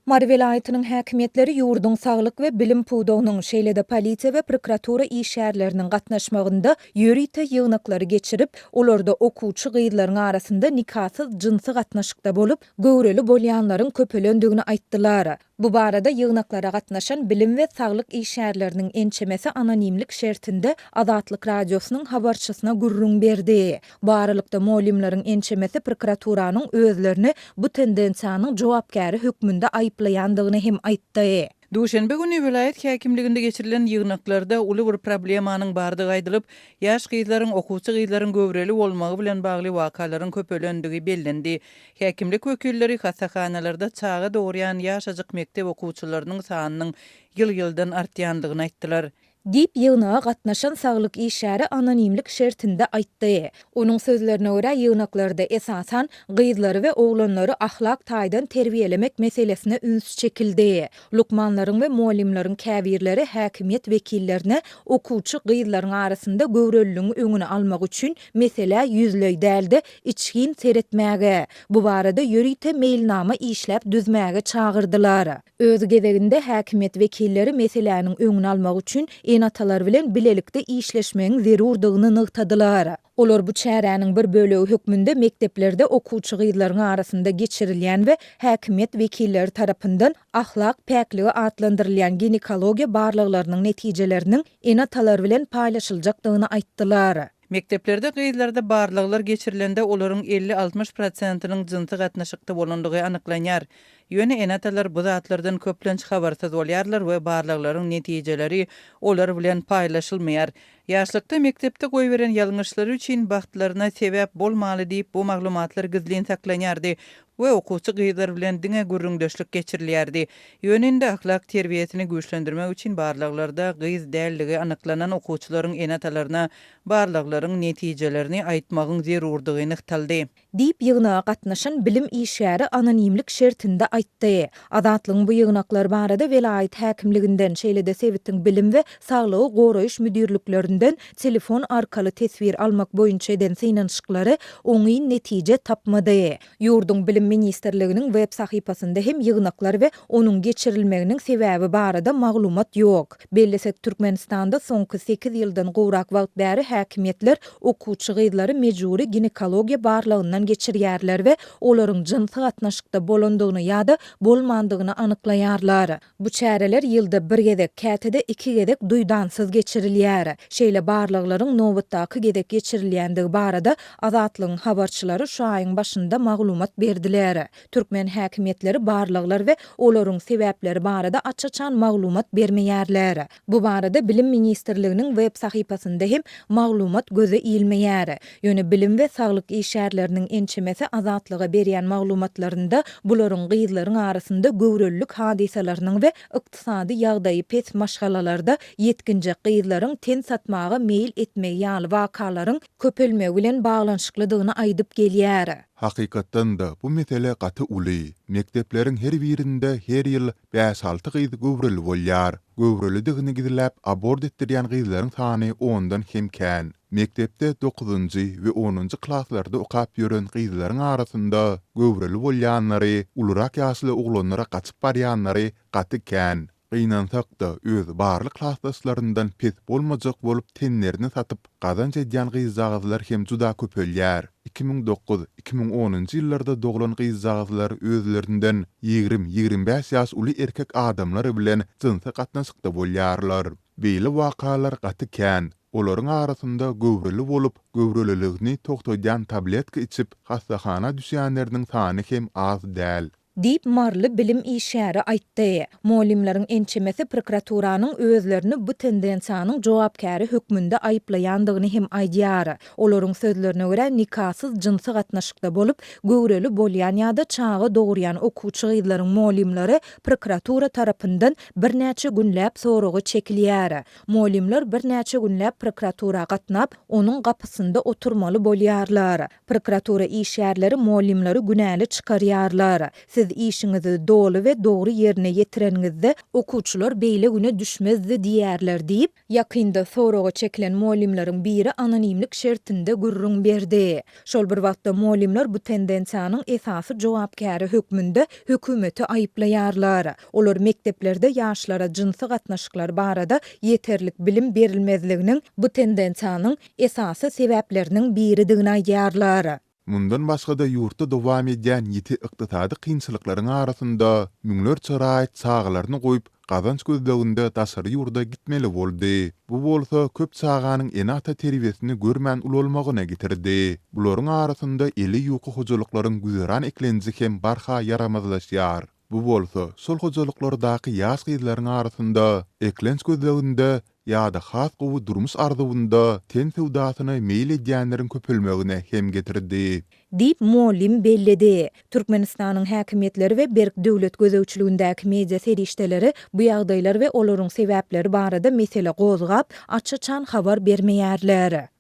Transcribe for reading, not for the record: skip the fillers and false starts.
Mary welaýatynyň häkimetleri ýurdun saglyk we bilim puwdagynyň şeýlede polisiýa we prokuratura işgärleriniň gatnaşmagynda ýörite ýygnaklary geçirip, olarda okuwçy gyzlaryň arasynda nikasyz jynsy gatnaşykda bolup, göwreli bolýanlaryň köpelendigini aýtdylar. Bu barada ýygnaklara gatnaşan bilim we saglyk işgärleriniň ençemesi anonimlik şertinde Azatlyk radiosynyň habarçysyna gurrun berdi. Baralykda molimlaryň ençemesi prokuraturanyň özlerini bu tendensiýanyň jogapkary hökmünde aýplaýandygyny hem aýtdy. Duşenbe günü vilayet häkimliginde geçirilen ýygnaklarda uly bir problemanyň bardygy aýdylyp, ýaş gyzlaryň okuwçy gyzlaryň göwreli bolmagy bilen bagly wakalaryň köpelendigi bellendi. Häkimlik wekilleri hasahanalarda çağa doguryan ýaşajyk mektep okuwçylarynyň sanynyň ýyl-ýyldan artýandygyny aýtdylar. Dip ýygnaga gatnaşan saglyk işgäri anonimlik şertinde aýtdy. Onuň sözlerine görä ýygnaklarda esasan gyzlary we oglanlary ahlak taýdan terbiyelemek meselesine üns çekildi. Lukmanlaryň we molimlaryň käbirleri häkimiýet wekillerine okuwçy gyzlaryň arasynda göwreliligiň öňüni almak üçin mesele ýüzlöý däldi, içgin seretmäge. Bu barada ýörite mailnama işläp düzmäge çağırdylar. Öz gezeginde häkimiýet wekilleri meseleniň öňüni almak üçin enatalar bilen bilelikde işleşmegiň zerurdygyny nygtadylar. Olar bu çäräniň bir bölegi hökmünde mekteplerde okuwçy gyzlaryň arasynda geçirilýän we häkimiýet wekilleri tarapyndan ahlak päkligi adlandyrylýan ginekologiýa barlyklarynyň netijeleriniň enatalar bilen paýlaşyljakdygyny aýtdylar. Mekteplerde gyzlarda barlyklar geçirilende olaryň 50-60%-nyň jynsy gatnaşykda bolandygy anyklanýar. Ýöne enatalar bu zatlardan köplenç habarsyz bolýarlar we barlyklaryň netijeleri olar bilen paýlaşylmaýar. Ýaşlykda mektepde goýberen ýalňyşlary üçin bagtlaryna sebäp bolmaly diýip bu maglumatlar gizlin saklanýardy we okuwçy gyzlar bilen diňe gürrüňdeşlik geçirilýärdi. Ýönünde ahlak terbiýesini güýçlendirmek üçin barlyklarda gyz dälligi anyklanan okuwçylaryň enatalarına barlyklaryň netijelerini aýtmagyň zerurdygyny ykdaldy. Dip ýygnaga gatnaşan bilim işgäri anonimlik şertinde aýtdy. Azatlygyň bu ýygnaklar barada welaýat häkimliginden şeýlede Sewitiň bilim we saglygy goraýyş müdirliklerinden telefon arkaly tesbir almak boýunça eden synanyşyklary oňy netije tapmady. Ýurdun bilim ministerliginiň web sahypasynda hem ýygnaklar we onuň geçirilmeginiň sebäbi barada maglumat ýok. Bellesek Türkmenistanda soňky 8 ýyldan gowrak wagt bäri häkimiýetler okuwçy gyzlary mejburi ginekologiýa barlygyndan geçirýärler we olaryň jynsy gatnaşykda bolandygyny ýa-da bolmandygyny anyklaýarlar. Bu çäreler ýylda bir gezek, kätede 2 gezek duýdansyz geçirilýär. Şeýle barlyklaryň nowatdaky gezek geçirilýändigi barada Azatlygyň habarçylary şu aýyň başynda maglumat berdiler. Türkmen häkimiýetleri barlyklar we olaryň sebäpleri barada açaçan maglumat bermeýärler. Bu barada bilim ministerliginiň web sahypasynda hem maglumat göze ilmeýär. Ýöne bilim we saglyk işgärleriniň ençemesi Azatlyga berýän maglumatlarynda bularyň gyzlaryň arasynda göwrelilik hadisalarynyň we ykdysady ýagdaýy pes maşgalalarda yetkinje gyzlaryň ten satmagy meýil etmegi ýaly wakalaryň köpelmegi bilen baglanşyklydygyny aýdyp gelýär. Hakykatdan da bu mesele gaty uly. Mektepleriň her birinde her ýyl 5-6 gyz göwreli bolýar. Göwrelidigini gizläp abort etdirýän gyzlaryň sany ondan hem kän. Mektepde 9-njy we 10-njy klasslarda okap ýören gyzlaryň arasynda göwreli bolýanlary, ulurak ýaşly oglanlara gaçyp barýanlary gaty kän. Gynansak da öz barlyk klassdaşlaryndan pes bolmajak bolup tenlerini satyp gazanç edýän gyzagızlar hem juda köpelýär. 2009-2010-njy ýyllarda doglan gyzagızlar özlerinden 20-25 ýaş uly erkek adamlary bilen jynsy gatnaşykda bolýarlar. Beýle wakalar gaty kän. Olaryň arasynda göwreli bolup, göwreliligini toktoýan tabletka içip hastahana düşýänleriniň sany hem az däl. Dip marly bilim işgäri aýtdy. Molimlaryň ençemesi prokuraturanyň özlerini bu tendensiýanyň jogapkary hökmünde aýplaýandygyny hem aýdýar. Olaryň sözlerine görä nikasyz jynsy gatnaşykda bolup, göwreli bolýan ýa-da çağa dogurýan okuwçy gyzlaryň molimlary prokuratura tarapyndan bir näçe günläp soragy çekilýär. Molimler bir näçe günläp prokuratura gatnap, onuň gapysynda oturmaly bolýarlar. Prokuratura işgärleri molimlary günäli çykarýarlar. Siz siz işiňizi dogry we dogry ýerine ýetirenigizde okuwçylar beýle güne düşmezdi diýerler diýip, ýakynda soraga çekilen muallimleriň biri anonimlik şertinde gurrun berdi. Şol bir wagtda muallimler bu tendensiýanyň esasy jogapkary hökmünde hökümeti aýyplaýarlar. Olar mekteplerde ýaşlara jinsy gatnaşyklar barada ýeterlik bilim berilmezliginiň bu tendensiýanyň esasy sebäpleriniň biridigini aýdýarlar. Mundan başga da ýurtda dowam edýän ýiti ykdysady kynçylyklaryň arasynda müňler çyraýat çağlaryny goýup gazanç gözleginde daşary ýurda gitmeli boldy. Bu bolsa köp çağanyň enata terbiýesini görmän ulolmagyna getirdi. Bularyň arasynda eli ýoky hojalyklaryň güzeran eklenji hem barha yaramazlaşýar. Bu bolsa sol hojalyklardaky ýaş gyzlaryň arasynda eklenç gözleginde ýa-da has gowy durmuş arzywynda ten sewdasyna meýil edýänleriň köpelmegine hem getirdi. Diýip muallim belledi. Türkmenistanyň häkimetleri we berk döwlet gözegçiligindäki media serişdeleri bu ýagdaýlar we olaryň sebäpleri barada mesele gozgap, açyçan habar bermeýärler.